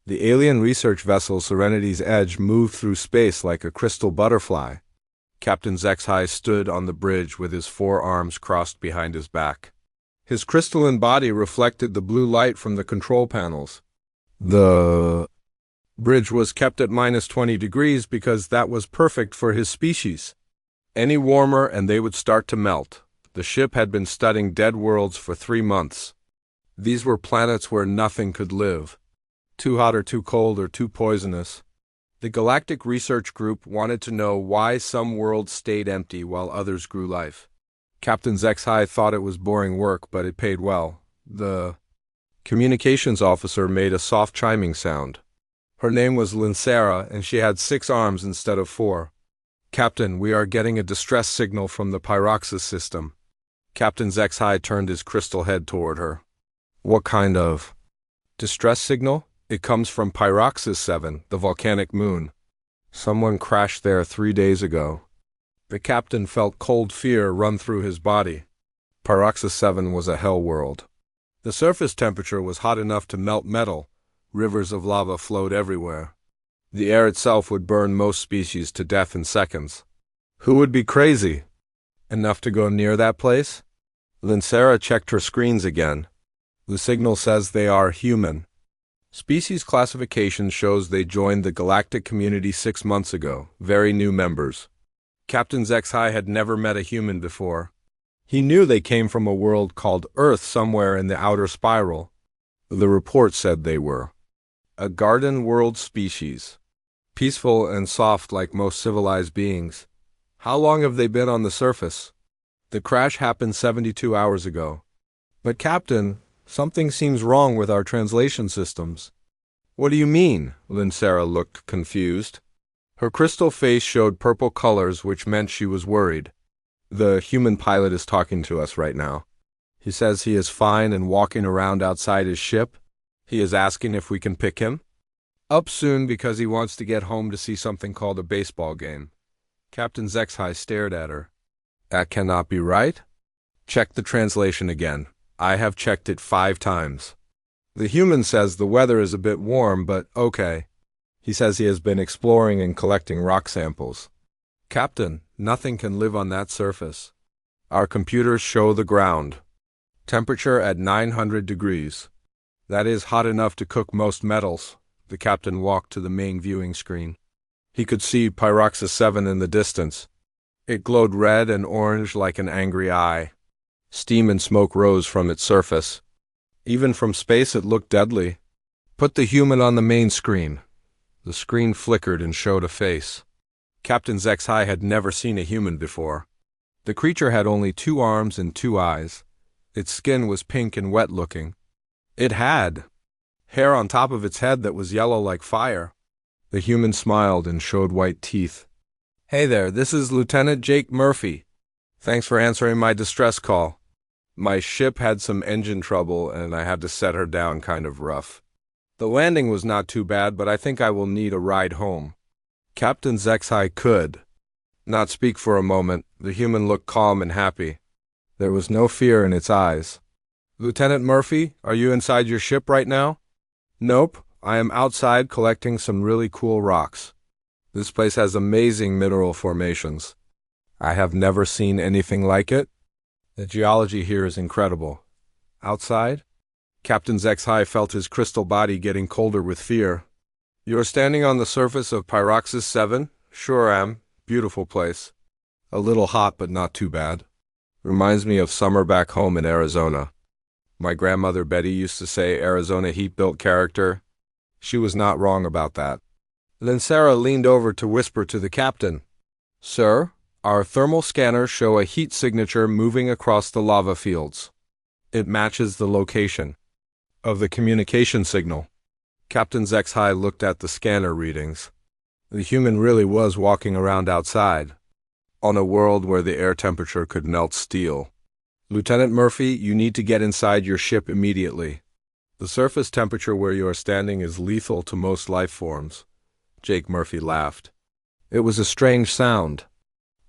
The alien research vessel Serenity's Edge moved through space like a crystal butterfly. Captain HFY stood on the bridge with his forearms crossed behind his back. His crystalline body reflected the blue light from the control panels. The bridge was kept at -20 degrees because that was perfect for his species. Any warmer and they would start to melt. The ship had been studying dead worlds for 3 months. These were planets where nothing could live. Too hot or too cold or too poisonous. The Galactic Research Group wanted to know why some worlds stayed empty while others grew life. Captain HFY thought it was boring work, but it paid well. The communications officer made a soft chiming sound. Her name was Lincera, and she had 6 arms instead of 4. "Captain, we are getting a distress signal from the Pyroxis system." Captain HFY turned his crystal head toward her. "What kind of distress signal?" "It comes from Pyroxis 7, the volcanic moon. Someone crashed there 3 days ago." The captain felt cold fear run through his body. Pyroxis 7 was a hell world. The surface temperature was hot enough to melt metal. Rivers of lava flowed everywhere. The air itself would burn most species to death in seconds. Who would be crazy enough to go near that place? Lincera checked her screens again. The signal says they are human. Species classification shows they joined the galactic community 6 months ago, very new members. Captain HFY had never met a human before. He knew they came from a world called Earth somewhere in the outer spiral. The report said they were a garden world species, peaceful and soft like most civilized beings. How long have they been on the surface? The crash happened 72 hours ago. But Captain, something seems wrong with our translation systems. What do you mean? Lincera looked confused. Her crystal face showed purple colors, which meant she was worried. The human pilot is talking to us right now. He says he is fine and walking around outside his ship. He is asking if we can pick him up soon because he wants to get home to see something called a baseball game. Captain HFY stared at her. That cannot be right. Check the translation again. I have checked it 5 times. The human says the weather is a bit warm, but okay. He says he has been exploring and collecting rock samples. Captain, nothing can live on that surface. Our computers show the ground. Temperature at 900 degrees. That is hot enough to cook most metals. The captain walked to the main viewing screen. He could see Pyroxis 7 in the distance. It glowed red and orange like an angry eye. Steam and smoke rose from its surface. Even from space it looked deadly. Put the human on the main screen. The screen flickered and showed a face. Captain HFY had never seen a human before. The creature had only 2 arms and 2 eyes. Its skin was pink and wet-looking. It had hair on top of its head that was yellow like fire. The human smiled and showed white teeth. "Hey there, this is Lieutenant Jake Murphy. Thanks for answering my distress call. My ship had some engine trouble and I had to set her down kind of rough. The landing was not too bad, but I think I will need a ride home." Captain HFY could not speak for a moment. The human looked calm and happy. There was no fear in its eyes. "Lieutenant Murphy, are you inside your ship right now?" "Nope, I am outside collecting some really cool rocks. This place has amazing mineral formations. I have never seen anything like it. The geology here is incredible." "Outside?" Captain HFY felt his crystal body getting colder with fear. "You are standing on the surface of Pyroxis 7? "Sure am. Beautiful place. A little hot, but not too bad. Reminds me of summer back home in Arizona. My grandmother Betty used to say Arizona heat built character. She was not wrong about that." Lincera leaned over to whisper to the captain. "Sir, our thermal scanners show a heat signature moving across the lava fields. It matches the location of the communication signal." Captain HFY looked at the scanner readings. The human really was walking around outside, on a world where the air temperature could melt steel. "Lieutenant Murphy, you need to get inside your ship immediately. The surface temperature where you are standing is lethal to most life forms." Jake Murphy laughed. It was a strange sound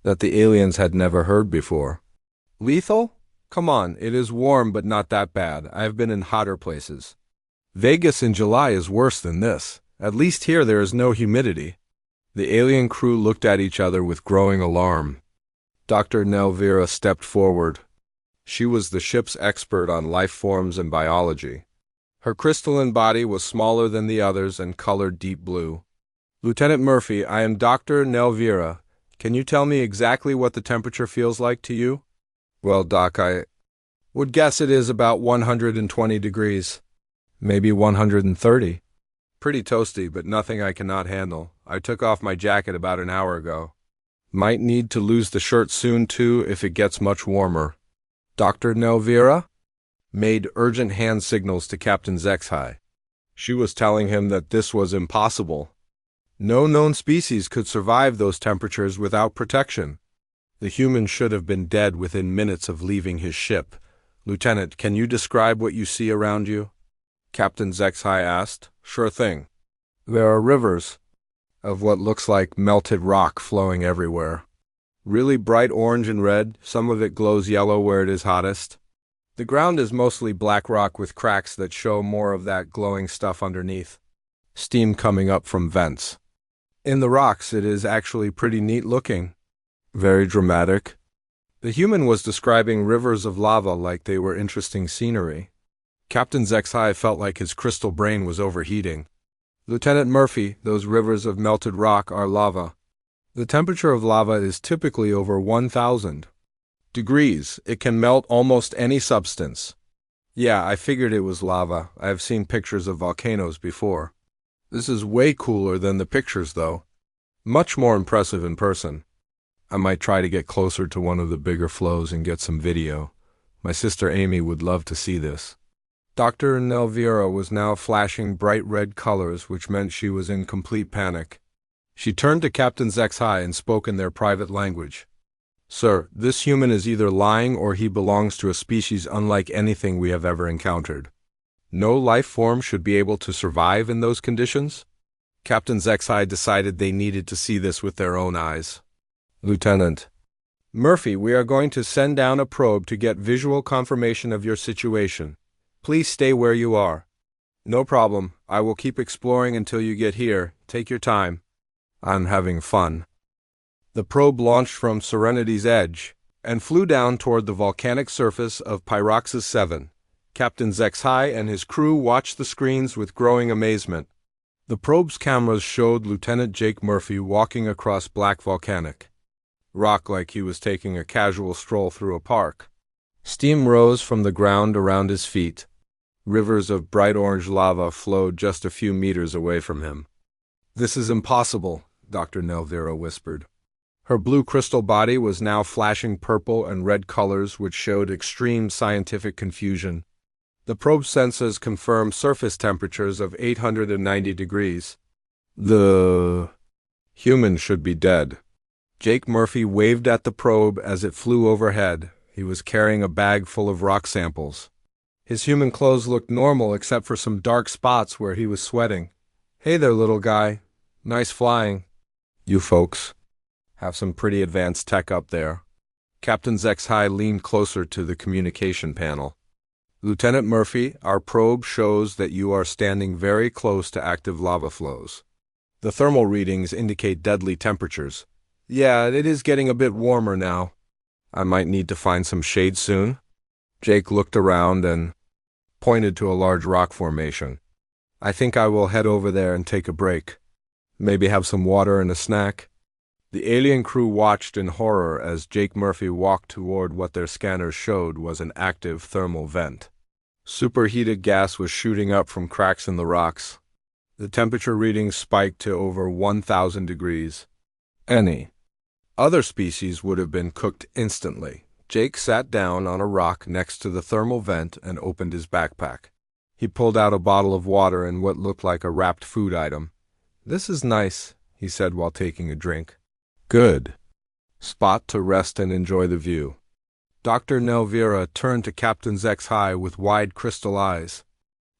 that the aliens had never heard before. "Lethal? Come on, it is warm but not that bad. I have been in hotter places." Vegas in July is worse than this. At least here there is no humidity. The alien crew looked at each other with growing alarm. Dr. Nelvira stepped forward. She was the ship's expert on life forms and biology. Her crystalline body was smaller than the others and colored deep blue. Lieutenant Murphy, I am Dr. Nelvira. Can you tell me exactly what the temperature feels like to you? Well, Doc, I would guess it is about 120 degrees. Maybe 130. Pretty toasty, but nothing I cannot handle. I took off my jacket about an hour ago. Might need to lose the shirt soon, too, if it gets much warmer. Dr. Nelvira made urgent hand signals to Captain Zexhai. She was telling him that this was impossible. No known species could survive those temperatures without protection. The human should have been dead within minutes of leaving his ship. Lieutenant, can you describe what you see around you? Captain Zexhai asked. Sure thing. There are rivers of what looks like melted rock flowing everywhere. Really bright orange and red, some of it glows yellow where it is hottest. The ground is mostly black rock with cracks that show more of that glowing stuff underneath. Steam coming up from vents. In the rocks, it is actually pretty neat looking. Very dramatic. The human was describing rivers of lava like they were interesting scenery. Captain Zexhai felt like his crystal brain was overheating. Lieutenant Murphy, those rivers of melted rock are lava. The temperature of lava is typically over 1,000 degrees. It can melt almost any substance. Yeah, I figured it was lava. I have seen pictures of volcanoes before. This is way cooler than the pictures, though. Much more impressive in person. I might try to get closer to one of the bigger flows and get some video. My sister Amy would love to see this. Dr. Nelvira was now flashing bright red colors, which meant she was in complete panic. She turned to Captain Zexhai and spoke in their private language. Sir, this human is either lying or he belongs to a species unlike anything we have ever encountered. No life form should be able to survive in those conditions? Captain Zexhai decided they needed to see this with their own eyes. Lieutenant Murphy, we are going to send down a probe to get visual confirmation of your situation. Please stay where you are. No problem. I will keep exploring until you get here. Take your time. I'm having fun. The probe launched from Serenity's edge and flew down toward the volcanic surface of Pyroxus 7. Captain Zexhai and his crew watched the screens with growing amazement. The probe's cameras showed Lieutenant Jake Murphy walking across black volcanic rock like he was taking a casual stroll through a park. Steam rose from the ground around his feet. Rivers of bright orange lava flowed just a few meters away from him. This is impossible, Dr. Nelvira whispered. Her blue crystal body was now flashing purple and red colors which showed extreme scientific confusion. The probe sensors confirmed surface temperatures of 890 degrees. The human should be dead. Jake Murphy waved at the probe as it flew overhead. He was carrying a bag full of rock samples. His human clothes looked normal except for some dark spots where he was sweating. Hey there, little guy. Nice flying. You folks have some pretty advanced tech up there. Captain Zexhai leaned closer to the communication panel. Lieutenant Murphy, our probe shows that you are standing very close to active lava flows. The thermal readings indicate deadly temperatures. Yeah, it is getting a bit warmer now. I might need to find some shade soon. Jake looked around and pointed to a large rock formation. I think I will head over there and take a break. Maybe have some water and a snack. The alien crew watched in horror as Jake Murphy walked toward what their scanners showed was an active thermal vent. Superheated gas was shooting up from cracks in the rocks. The temperature readings spiked to over 1,000 degrees. Any other species would have been cooked instantly. Jake sat down on a rock next to the thermal vent and opened his backpack. He pulled out a bottle of water and what looked like a wrapped food item. This is nice, he said while taking a drink. Good spot to rest and enjoy the view. Dr. Nelvira turned to Captain Zexhai with wide crystal eyes.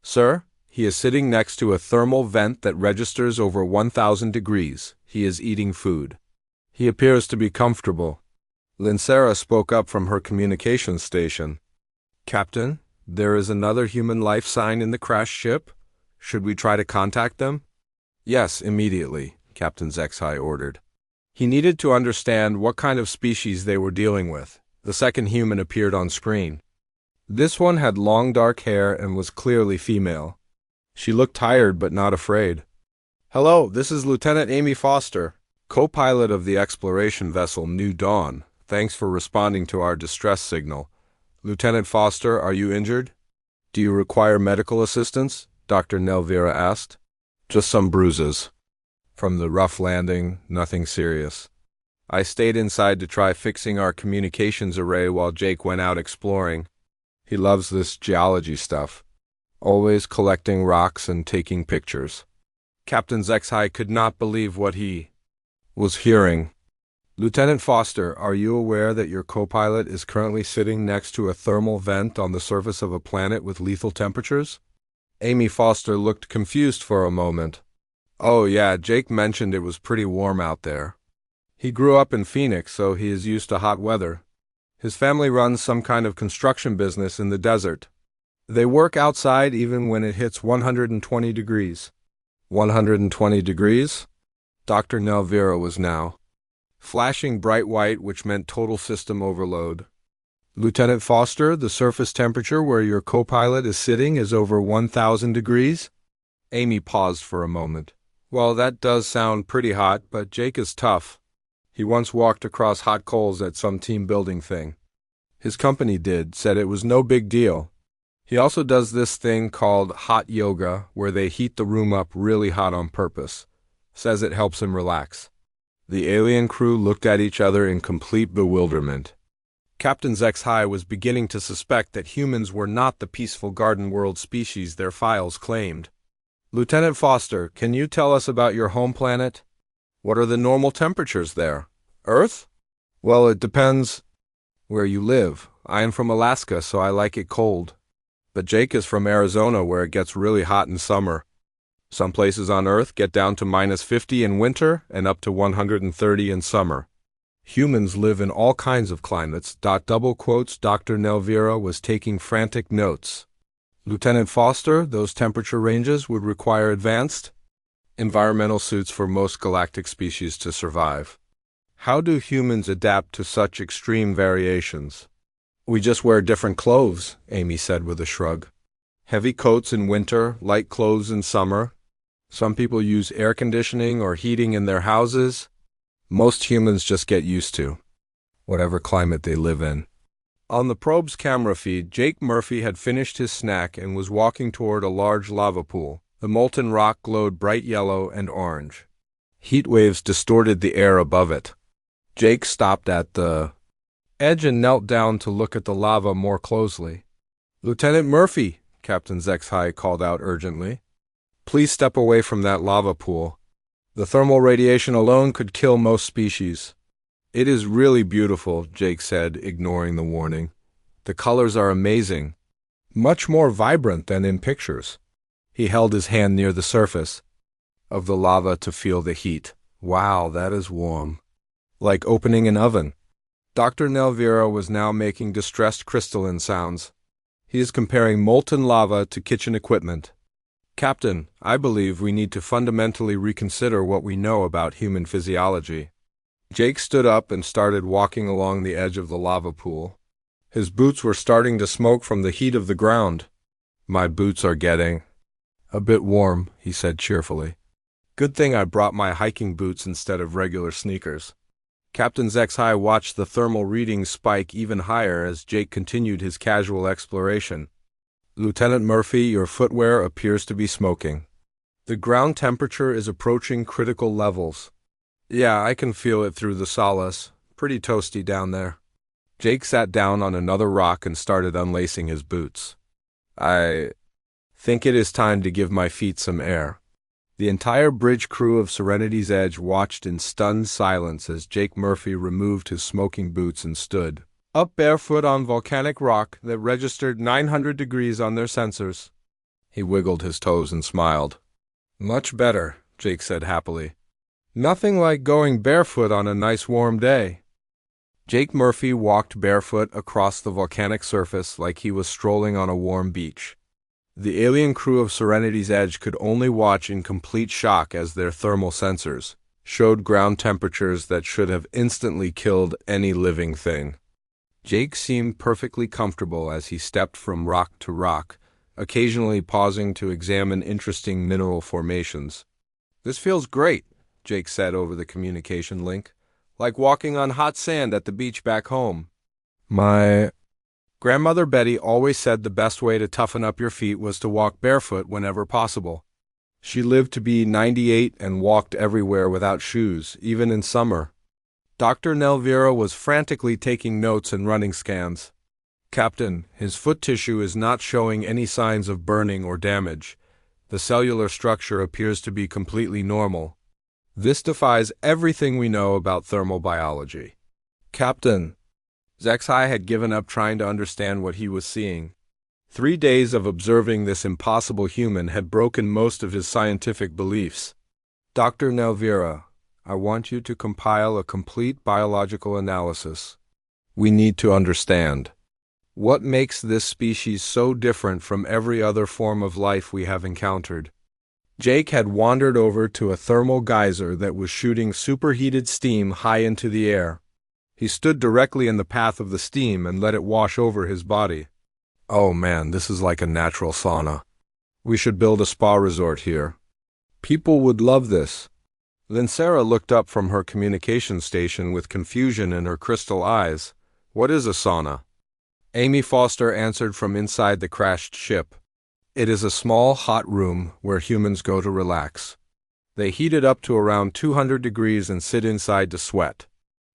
Sir, he is sitting next to a thermal vent that registers over 1,000 degrees. He is eating food. He appears to be comfortable. Lincera spoke up from her communications station. Captain, there is another human life sign in the crashed ship. Should we try to contact them? Yes, immediately, Captain ZXi ordered. He needed to understand what kind of species they were dealing with. The second human appeared on screen. This one had long dark hair and was clearly female. She looked tired but not afraid. Hello, this is Lieutenant Amy Foster, co-pilot of the exploration vessel New Dawn. Thanks for responding to our distress signal. Lieutenant Foster, are you injured? Do you require medical assistance? Dr. Nelvira asked. Just some bruises. From the rough landing, nothing serious. I stayed inside to try fixing our communications array while Jake went out exploring. He loves this geology stuff, always collecting rocks and taking pictures. Captain ZXi could not believe what he was hearing. Lieutenant Foster, are you aware that your co-pilot is currently sitting next to a thermal vent on the surface of a planet with lethal temperatures? Amy Foster looked confused for a moment. Oh yeah, Jake mentioned it was pretty warm out there. He grew up in Phoenix, so he is used to hot weather. His family runs some kind of construction business in the desert. They work outside even when it hits 120 degrees. 120 degrees? Dr. Nelvira was now flashing bright white, which meant total system overload. Lieutenant Foster, the surface temperature where your co-pilot is sitting is over 1,000 degrees? Amy paused for a moment. Well, that does sound pretty hot, but Jake is tough. He once walked across hot coals at some team building thing. His company said it was no big deal. He also does this thing called hot yoga, where they heat the room up really hot on purpose. Says it helps him relax. The alien crew looked at each other in complete bewilderment. Captain ZXi was beginning to suspect that humans were not the peaceful garden world species their files claimed. Lieutenant Foster, can you tell us about your home planet? What are the normal temperatures there? Earth? Well, it depends where you live. I am from Alaska, so I like it cold. But Jake is from Arizona, where it gets really hot in summer. Some places on Earth get down to -50 in winter and up to 130 in summer. Humans live in all kinds of climates. Double quotes, Dr. Nelvira was taking frantic notes. Lieutenant Foster, those temperature ranges would require advanced environmental suits for most galactic species to survive. How do humans adapt to such extreme variations? We just wear different clothes, Amy said with a shrug. Heavy coats in winter, light clothes in summer. Some people use air conditioning or heating in their houses. Most humans just get used to whatever climate they live in. On the probe's camera feed, Jake Murphy had finished his snack and was walking toward a large lava pool. The molten rock glowed bright yellow and orange. Heat waves distorted the air above it. Jake stopped at the edge and knelt down to look at the lava more closely. Lieutenant Murphy, Captain ZXi called out urgently. Please step away from that lava pool. The thermal radiation alone could kill most species. It is really beautiful, Jake said, ignoring the warning. The colors are amazing. Much more vibrant than in pictures. He held his hand near the surface of the lava to feel the heat. Wow, that is warm. Like opening an oven. Dr. Nelvira was now making distressed crystalline sounds. He is comparing molten lava to kitchen equipment. Captain, I believe we need to fundamentally reconsider what we know about human physiology. Jake stood up and started walking along the edge of the lava pool. His boots were starting to smoke from the heat of the ground. My boots are getting a bit warm, he said cheerfully. Good thing I brought my hiking boots instead of regular sneakers. Captain ZXi watched the thermal readings spike even higher as Jake continued his casual exploration. Lieutenant Murphy, your footwear appears to be smoking. The ground temperature is approaching critical levels. Yeah, I can feel it through the solace. Pretty toasty down there. Jake sat down on another rock and started unlacing his boots. I think it is time to give my feet some air. The entire bridge crew of Serenity's Edge watched in stunned silence as Jake Murphy removed his smoking boots and stood up barefoot on volcanic rock that registered 900 degrees on their sensors. He wiggled his toes and smiled. Much better, Jake said happily. Nothing like going barefoot on a nice warm day. Jake Murphy walked barefoot across the volcanic surface like he was strolling on a warm beach. The alien crew of Serenity's Edge could only watch in complete shock as their thermal sensors showed ground temperatures that should have instantly killed any living thing. Jake seemed perfectly comfortable as he stepped from rock to rock, occasionally pausing to examine interesting mineral formations. "This feels great," Jake said over the communication link. "Like walking on hot sand at the beach back home. My grandmother Betty always said the best way to toughen up your feet was to walk barefoot whenever possible. She lived to be 98 and walked everywhere without shoes, even in summer." Dr. Nelvira was frantically taking notes and running scans. "Captain, his foot tissue is not showing any signs of burning or damage. The cellular structure appears to be completely normal. This defies everything we know about thermal biology." "Captain." Zexai had given up trying to understand what he was seeing. 3 days of observing this impossible human had broken most of his scientific beliefs. "Dr. Nelvira, I want you to compile a complete biological analysis. We need to understand what makes this species so different from every other form of life we have encountered." Jake had wandered over to a thermal geyser that was shooting superheated steam high into the air. He stood directly in the path of the steam and let it wash over his body. "Oh man, this is like a natural sauna. We should build a spa resort here. People would love this." Lincera looked up from her communication station with confusion in her crystal eyes. "What is a sauna?" Amy Foster answered from inside the crashed ship. "It is a small, hot room where humans go to relax. They heat it up to around 200 degrees and sit inside to sweat.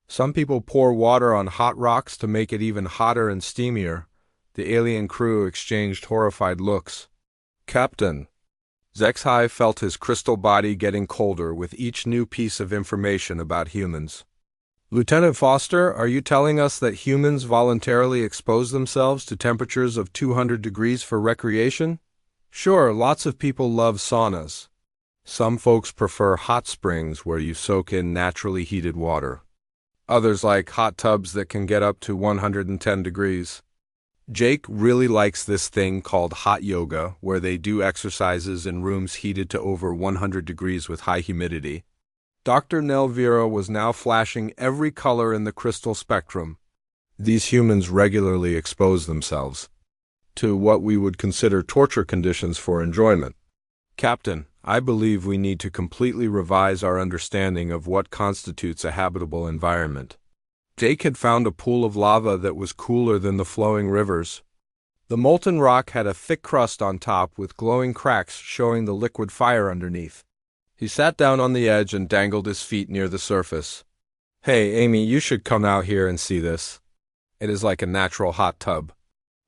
Some people pour water on hot rocks to make it even hotter and steamier." The alien crew exchanged horrified looks. "Captain." Zexai felt his crystal body getting colder with each new piece of information about humans. "Lieutenant Foster, are you telling us that humans voluntarily expose themselves to temperatures of 200 degrees for recreation?" "Sure, lots of people love saunas. Some folks prefer hot springs where you soak in naturally heated water. Others like hot tubs that can get up to 110 degrees. Jake really likes this thing called hot yoga, where they do exercises in rooms heated to over 100 degrees with high humidity." Dr. Nelvira was now flashing every color in the crystal spectrum. "These humans regularly expose themselves to what we would consider torture conditions for enjoyment. Captain, I believe we need to completely revise our understanding of what constitutes a habitable environment." Jake had found a pool of lava that was cooler than the flowing rivers. The molten rock had a thick crust on top with glowing cracks showing the liquid fire underneath. He sat down on the edge and dangled his feet near the surface. "Hey, Amy, you should come out here and see this. It is like a natural hot tub."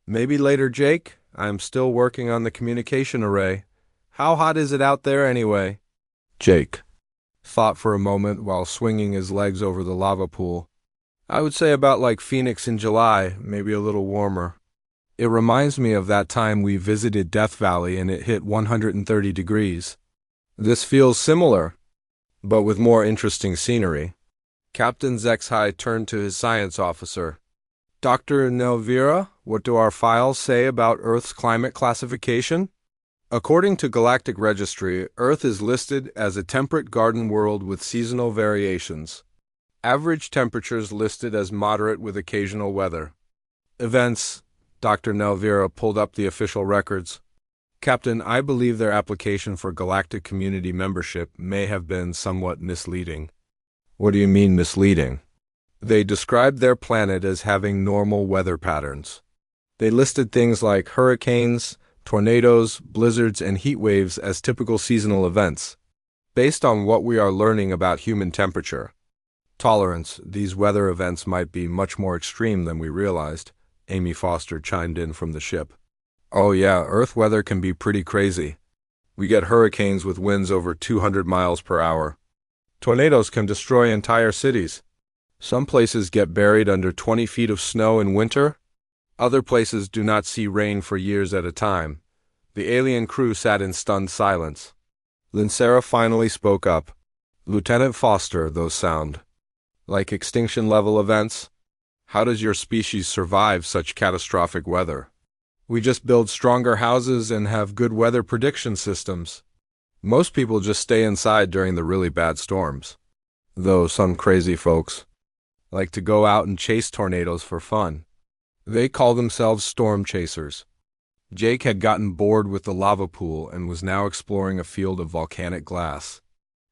"Maybe later, Jake. I am still working on the communication array. How hot is it out there anyway?" Jake thought for a moment while swinging his legs over the lava pool. "I would say about like Phoenix in July, maybe a little warmer. It reminds me of that time we visited Death Valley and it hit 130 degrees. This feels similar, but with more interesting scenery." Captain Zexai turned to his science officer. "Dr. Nelvira, what do our files say about Earth's climate classification?" "According to Galactic Registry, Earth is listed as a temperate garden world with seasonal variations. Average temperatures listed as moderate with occasional weather. Events." Dr. Nelvira pulled up the official records. "Captain, I believe their application for Galactic Community membership may have been somewhat misleading." "What do you mean misleading?" "They described their planet as having normal weather patterns. They listed things like hurricanes, tornadoes, blizzards, and heat waves as typical seasonal events. Based on what we are learning about human temperature tolerance, these weather events might be much more extreme than we realized," Amy Foster chimed in from the ship. "Oh yeah, Earth weather can be pretty crazy. We get hurricanes with winds over 200 miles per hour. Tornadoes can destroy entire cities. Some places get buried under 20 feet of snow in winter. Other places do not see rain for years at a time." The alien crew sat in stunned silence. Lincera finally spoke up. "Lieutenant Foster, those sound like extinction-level events. How does your species survive such catastrophic weather?" We just build stronger houses and have good weather prediction systems. Most people just stay inside during the really bad storms. Though some crazy folks like to go out and chase tornadoes for fun. They call themselves storm chasers. Jake had gotten bored with the lava pool and was now exploring a field of volcanic glass.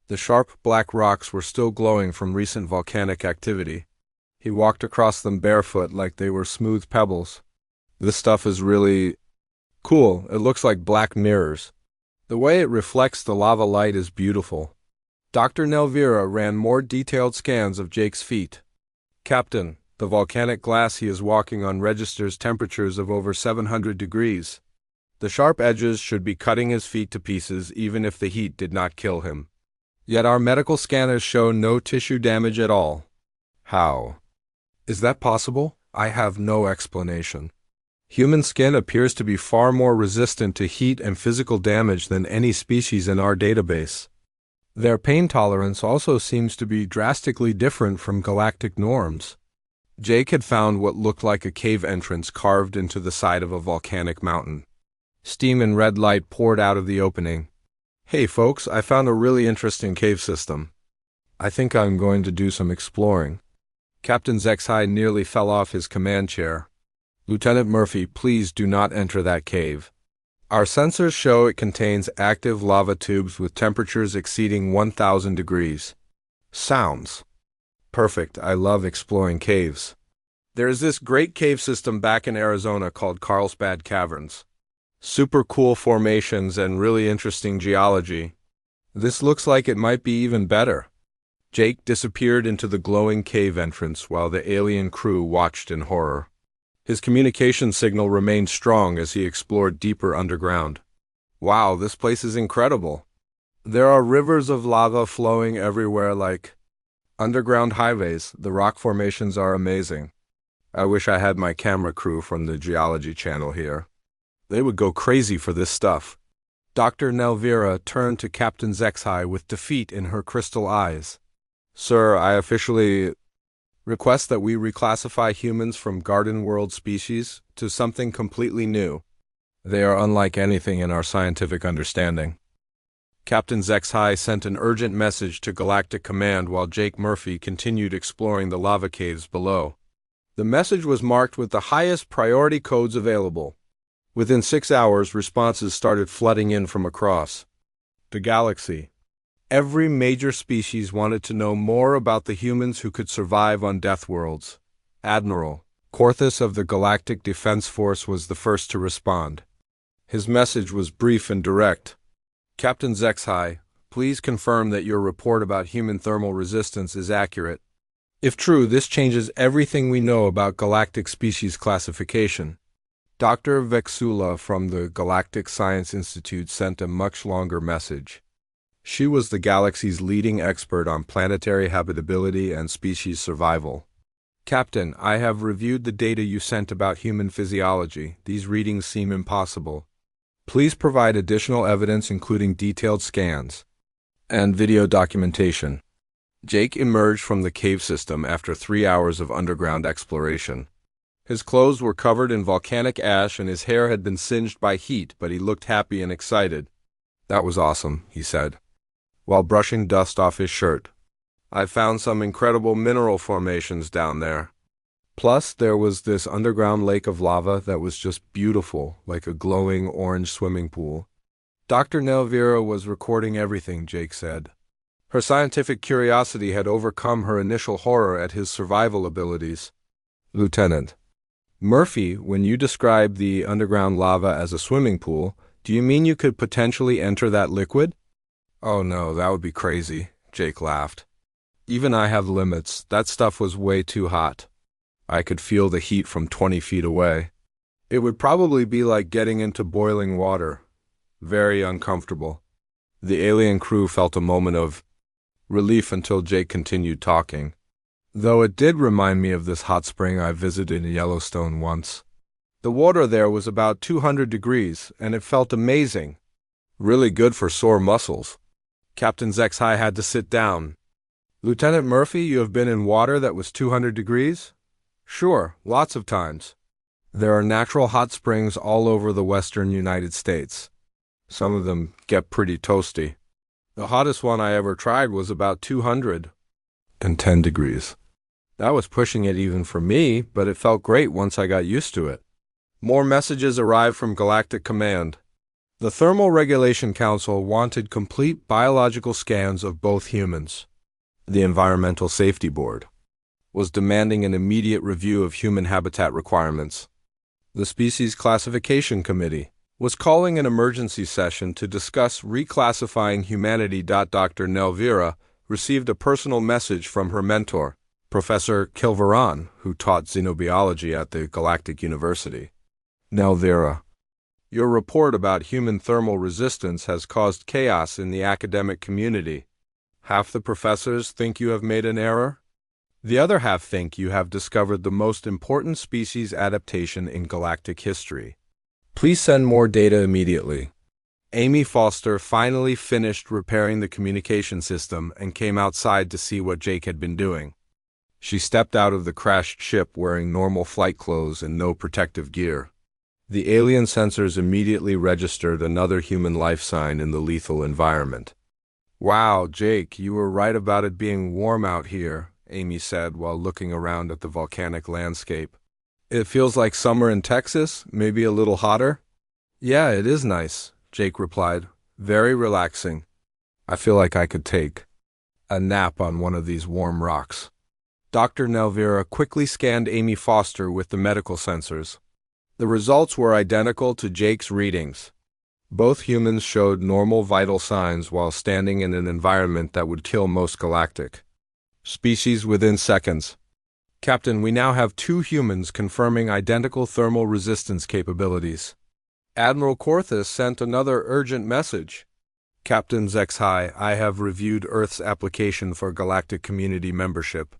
The sharp black rocks were still glowing from recent volcanic activity. He walked across them barefoot like they were smooth pebbles. This stuff is really cool. It looks like black mirrors. The way it reflects the lava light is beautiful. Dr. Nelvira ran more detailed scans of Jake's feet. Captain, the volcanic glass he is walking on registers temperatures of over 700 degrees. The sharp edges should be cutting his feet to pieces even if the heat did not kill him. Yet our medical scanners show no tissue damage at all. How? Is that possible? I have no explanation. Human skin appears to be far more resistant to heat and physical damage than any species in our database. Their pain tolerance also seems to be drastically different from galactic norms. Jake had found what looked like a cave entrance carved into the side of a volcanic mountain. Steam and red light poured out of the opening. Hey folks, I found a really interesting cave system. I think I'm going to do some exploring. Captain Zexhai nearly fell off his command chair. Lieutenant Murphy, please do not enter that cave. Our sensors show it contains active lava tubes with temperatures exceeding 1,000 degrees. Sounds perfect. I love exploring caves. There is this great cave system back in Arizona called Carlsbad Caverns. Super cool formations and really interesting geology. This looks like it might be even better. Jake disappeared into the glowing cave entrance while the alien crew watched in horror. His communication signal remained strong as he explored deeper underground. Wow, this place is incredible. There are rivers of lava flowing everywhere like underground highways. The rock formations are amazing. I wish I had my camera crew from the Geology Channel here. They would go crazy for this stuff. Dr. Nelvira turned to Captain Zexhai with defeat in her crystal eyes. Sir, I officially request that we reclassify humans from garden world species to something completely new. They are unlike anything in our scientific understanding. Captain Zexhai sent an urgent message to Galactic Command while Jake Murphy continued exploring the lava caves below. The message was marked with the highest priority codes available. Within 6 hours, responses started flooding in from across the galaxy. Every major species wanted to know more about the humans who could survive on Deathworlds. Admiral Corthus of the Galactic Defense Force was the first to respond. His message was brief and direct. Captain Zexhai, please confirm that your report about human thermal resistance is accurate. If true, this changes everything we know about galactic species classification. Dr. Vexula from the Galactic Science Institute sent a much longer message. She was the galaxy's leading expert on planetary habitability and species survival. Captain, I have reviewed the data you sent about human physiology. These readings seem impossible. Please provide additional evidence including detailed scans and video documentation. Jake emerged from the cave system after 3 hours of underground exploration. His clothes were covered in volcanic ash and his hair had been singed by heat, but he looked happy and excited. That was awesome, he said, while brushing dust off his shirt. I found some incredible mineral formations down there. Plus, there was this underground lake of lava that was just beautiful, like a glowing orange swimming pool. Dr. Nelvira was recording everything, Jake said. Her scientific curiosity had overcome her initial horror at his survival abilities. Lieutenant Murphy, when you describe the underground lava as a swimming pool, do you mean you could potentially enter that liquid? Oh no, that would be crazy, Jake laughed. Even I have limits. That stuff was way too hot. I could feel the heat from 20 feet away. It would probably be like getting into boiling water. Very uncomfortable. The alien crew felt a moment of relief until Jake continued talking. Though it did remind me of this hot spring I visited in Yellowstone once. The water there was about 200 degrees, and it felt amazing. Really good for sore muscles. Captain Zexhai had to sit down. Lieutenant Murphy, you have been in water that was 200 degrees? Sure, lots of times. There are natural hot springs all over the western United States. Some of them get pretty toasty. The hottest one I ever tried was about 210 degrees. That was pushing it even for me, but it felt great once I got used to it. More messages arrived from Galactic Command. The Thermal Regulation Council wanted complete biological scans of both humans. The Environmental Safety Board was demanding an immediate review of human habitat requirements. The Species Classification Committee was calling an emergency session to discuss reclassifying humanity. Dr. Nelvira received a personal message from her mentor, Professor Kilvaran, who taught xenobiology at the Galactic University. Nelvira, your report about human thermal resistance has caused chaos in the academic community. Half the professors think you have made an error. The other half think you have discovered the most important species adaptation in galactic history. Please send more data immediately. Amy Foster finally finished repairing the communication system and came outside to see what Jake had been doing. She stepped out of the crashed ship wearing normal flight clothes and no protective gear. The alien sensors immediately registered another human life sign in the lethal environment. Wow, Jake, you were right about it being warm out here, Amy said while looking around at the volcanic landscape. It feels like summer in Texas, maybe a little hotter? Yeah, it is nice, Jake replied. Very relaxing. I feel like I could take a nap on one of these warm rocks. Dr. Nelvira quickly scanned Amy Foster with the medical sensors. The results were identical to Jake's readings. Both humans showed normal vital signs while standing in an environment that would kill most galactic species within seconds. Captain, we now have 2 humans confirming identical thermal resistance capabilities. Admiral Corthus sent another urgent message. Captain Zexhai, I have reviewed Earth's application for galactic community membership.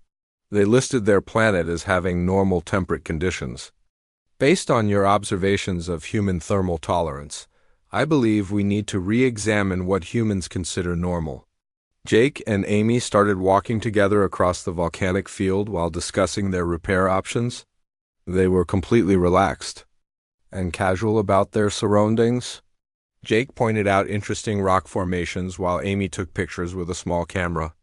They listed their planet as having normal temperate conditions. Based on your observations of human thermal tolerance, I believe we need to re-examine what humans consider normal. Jake and Amy started walking together across the volcanic field while discussing their repair options. They were completely relaxed and casual about their surroundings. Jake pointed out interesting rock formations while Amy took pictures with a small camera.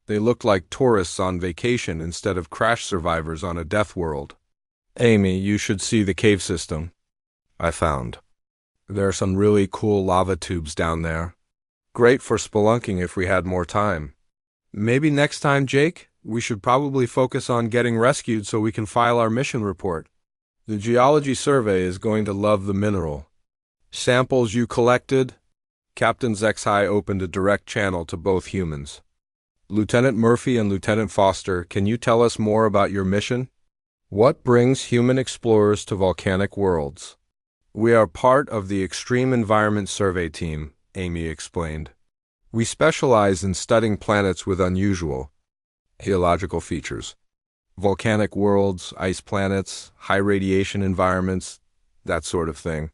They looked like tourists on vacation instead of crash survivors on a death world. Amy, you should see the cave system I found. There are some really cool lava tubes down there. Great for spelunking if we had more time. Maybe next time, Jake, we should probably focus on getting rescued so we can file our mission report. The geology survey is going to love the mineral samples you collected. Captain Zexhai opened a direct channel to both humans. Lieutenant Murphy and Lieutenant Foster, can you tell us more about your mission? What brings human explorers to volcanic worlds? We are part of the Extreme Environment Survey Team, Amy explained. We specialize in studying planets with unusual geological features. Volcanic worlds, ice planets, high radiation environments, that sort of thing.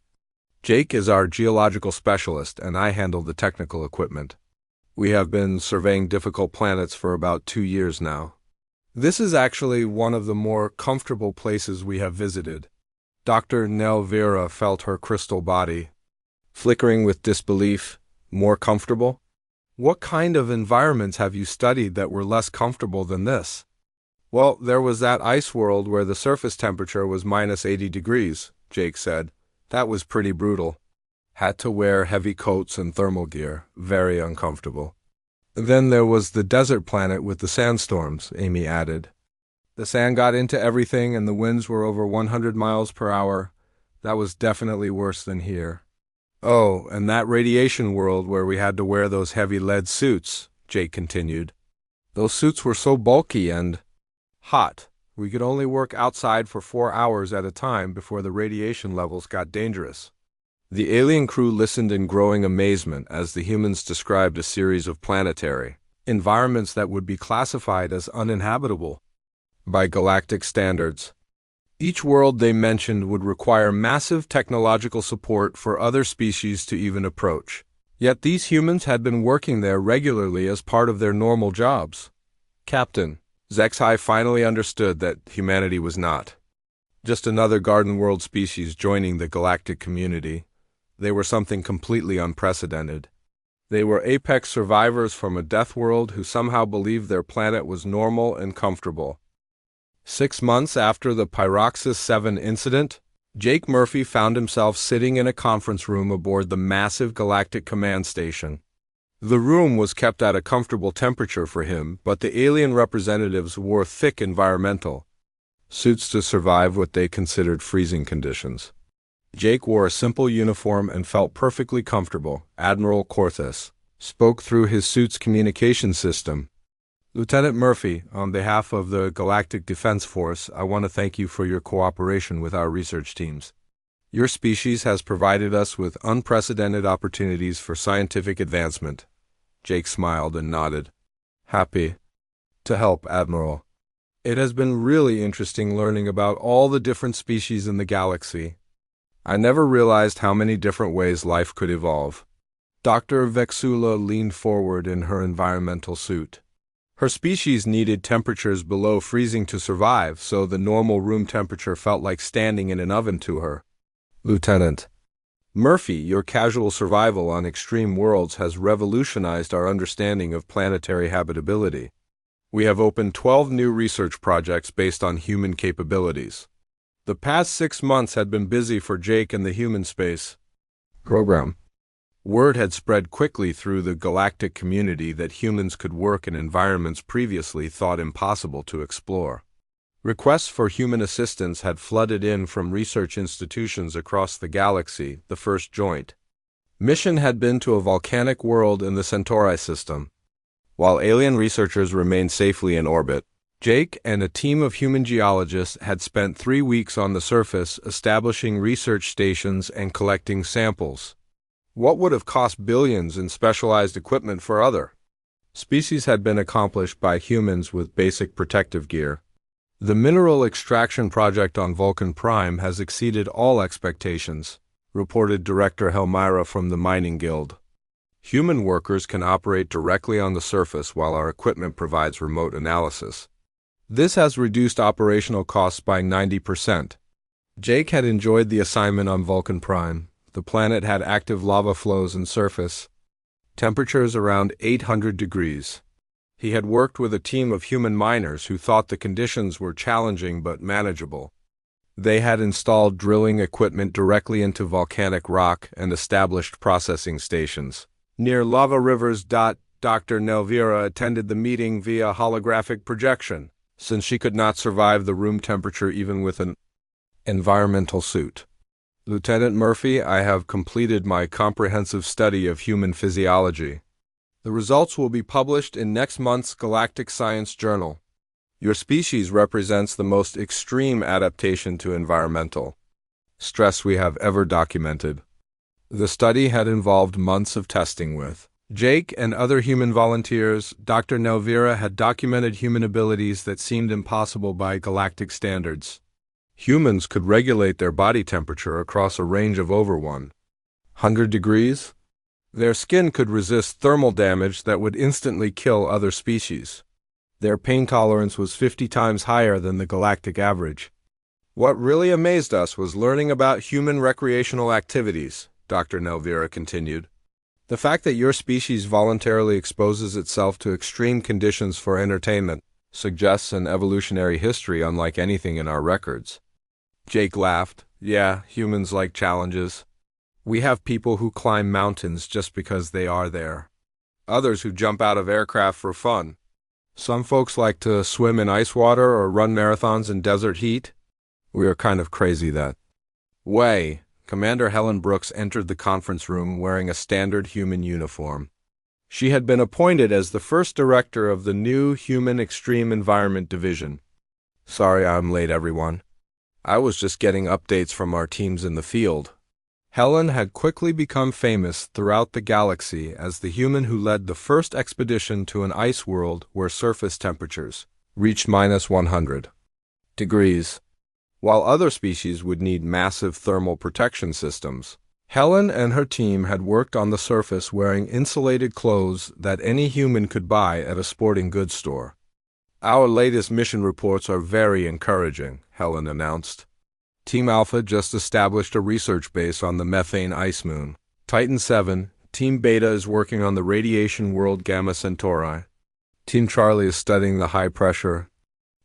Jake is our geological specialist, and I handle the technical equipment. We have been surveying difficult planets for about 2 years now. This is actually one of the more comfortable places we have visited. Dr. Nelvira felt her crystal body flickering with disbelief. More comfortable? What kind of environments have you studied that were less comfortable than this? Well, there was that ice world where the surface temperature was minus 80 degrees, Jake said. That was pretty brutal. Had to wear heavy coats and thermal gear. Very uncomfortable. Then there was the desert planet with the sandstorms, Amy added. The sand got into everything and the winds were over 100 miles per hour. That was definitely worse than here. Oh, and that radiation world where we had to wear those heavy lead suits, Jake continued. Those suits were so bulky and hot. We could only work outside for 4 hours at a time before the radiation levels got dangerous. The alien crew listened in growing amazement as the humans described a series of planetary environments that would be classified as uninhabitable by galactic standards. Each world they mentioned would require massive technological support for other species to even approach. Yet these humans had been working there regularly as part of their normal jobs. Captain, Zexhai finally understood that humanity was not Just another Garden World species joining the galactic community. They were something completely unprecedented. They were apex survivors from a death world who somehow believed their planet was normal and comfortable. 6 months after the Pyroxis 7 incident, Jake Murphy found himself sitting in a conference room aboard the massive galactic command station. The room was kept at a comfortable temperature for him, but the alien representatives wore thick environmental suits to survive what they considered freezing conditions. Jake wore a simple uniform and felt perfectly comfortable. Admiral Corthus spoke through his suit's communication system. Lieutenant Murphy, on behalf of the Galactic Defense Force, I want to thank you for your cooperation with our research teams. Your species has provided us with unprecedented opportunities for scientific advancement. Jake smiled and nodded. Happy to help, Admiral. It has been really interesting learning about all the different species in the galaxy. I never realized how many different ways life could evolve. Dr. Vexula leaned forward in her environmental suit. Her species needed temperatures below freezing to survive, so the normal room temperature felt like standing in an oven to her. Lieutenant Murphy, your casual survival on extreme worlds has revolutionized our understanding of planetary habitability. We have opened 12 new research projects based on human capabilities. The past 6 months had been busy for Jake and the human space program. Word had spread quickly through the galactic community that humans could work in environments previously thought impossible to explore. Requests for human assistance had flooded in from research institutions across the galaxy. The first joint mission had been to a volcanic world in the Centauri system. While alien researchers remained safely in orbit, Jake and a team of human geologists had spent 3 weeks on the surface establishing research stations and collecting samples. What would have cost billions in specialized equipment for other species had been accomplished by humans with basic protective gear. The mineral extraction project on Vulcan Prime has exceeded all expectations, reported Director Helmira from the Mining Guild. Human workers can operate directly on the surface while our equipment provides remote analysis. This has reduced operational costs by 90%. Jake had enjoyed the assignment on Vulcan Prime. The planet had active lava flows and surface temperatures around 800 degrees. He had worked with a team of human miners who thought the conditions were challenging but manageable. They had installed drilling equipment directly into volcanic rock and established processing stations near lava rivers. Dr. Nelvira attended the meeting via holographic projection, since she could not survive the room temperature even with an environmental suit. Lieutenant Murphy, I have completed my comprehensive study of human physiology. The results will be published in next month's Galactic Science Journal. Your species represents the most extreme adaptation to environmental stress we have ever documented. The study had involved months of testing with Jake and other human volunteers. Dr. Nelvira had documented human abilities that seemed impossible by galactic standards. Humans could regulate their body temperature across a range of over 100 degrees. Their skin could resist thermal damage that would instantly kill other species. Their pain tolerance was 50 times higher than the galactic average. What really amazed us was learning about human recreational activities, Dr. Nelvira continued. The fact that your species voluntarily exposes itself to extreme conditions for entertainment suggests an evolutionary history unlike anything in our records. Jake laughed. Yeah, humans like challenges. We have people who climb mountains just because they are there. Others who jump out of aircraft for fun. Some folks like to swim in ice water or run marathons in desert heat. We are kind of crazy that way. Commander Helen Brooks entered the conference room wearing a standard human uniform. She had been appointed as the first director of the new Human Extreme Environment Division. Sorry I'm late, everyone. I was just getting updates from our teams in the field. Helen had quickly become famous throughout the galaxy as the human who led the first expedition to an ice world where surface temperatures reached -100 degrees. While other species would need massive thermal protection systems, Helen and her team had worked on the surface wearing insulated clothes that any human could buy at a sporting goods store. Our latest mission reports are very encouraging, Helen announced. Team Alpha just established a research base on the methane ice moon. Titan 7, Team Beta is working on the radiation world Gamma Centauri. Team Charlie is studying the high-pressure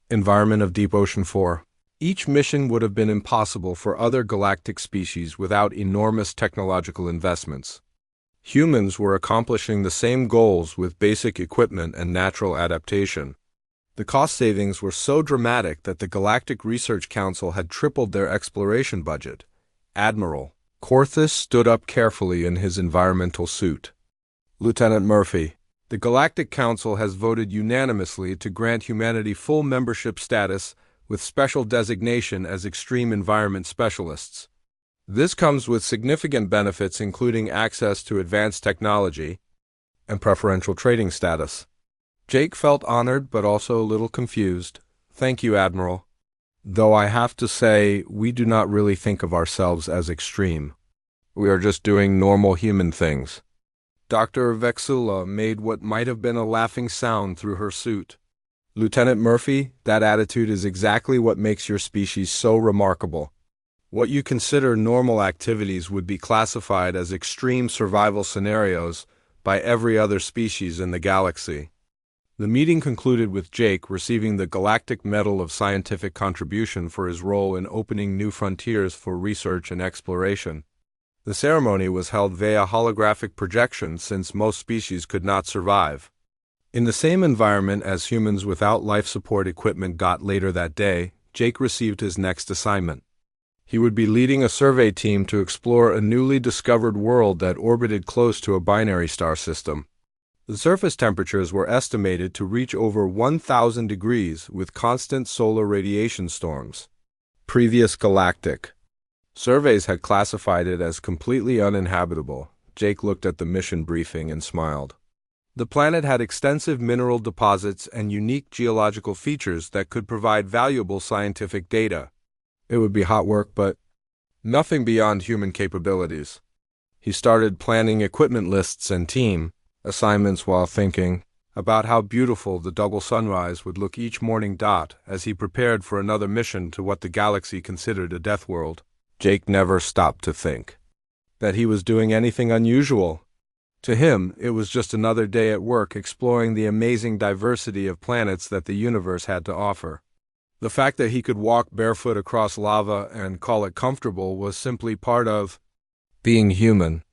environment of Deep Ocean 4. Each mission would have been impossible for other galactic species without enormous technological investments. Humans were accomplishing the same goals with basic equipment and natural adaptation. The cost savings were so dramatic that the Galactic Research Council had tripled their exploration budget. Admiral Corthus stood up carefully in his environmental suit. Lieutenant Murphy, the Galactic Council has voted unanimously to grant humanity full membership status with special designation as extreme environment specialists. This comes with significant benefits including access to advanced technology and preferential trading status. Jake felt honored but also a little confused. Thank you, Admiral. Though I have to say, we do not really think of ourselves as extreme. We are just doing normal human things. Dr. Vexula made what might have been a laughing sound through her suit. Lieutenant Murphy, that attitude is exactly what makes your species so remarkable. What you consider normal activities would be classified as extreme survival scenarios by every other species in the galaxy. The meeting concluded with Jake receiving the Galactic Medal of Scientific Contribution for his role in opening new frontiers for research and exploration. The ceremony was held via holographic projection since most species could not survive. In the same environment as humans without life support equipment got later that day, Jake received his next assignment. He would be leading a survey team to explore a newly discovered world that orbited close to a binary star system. The surface temperatures were estimated to reach over 1,000 degrees with constant solar radiation storms. Previous galactic surveys had classified it as completely uninhabitable. Jake looked at the mission briefing and smiled. The planet had extensive mineral deposits and unique geological features that could provide valuable scientific data. It would be hot work, but nothing beyond human capabilities. He started planning equipment lists and team assignments while thinking about how beautiful the double sunrise would look each morning. As he prepared for another mission to what the galaxy considered a death world, Jake never stopped to think that he was doing anything unusual. To him, it was just another day at work exploring the amazing diversity of planets that the universe had to offer. The fact that he could walk barefoot across lava and call it comfortable was simply part of being human.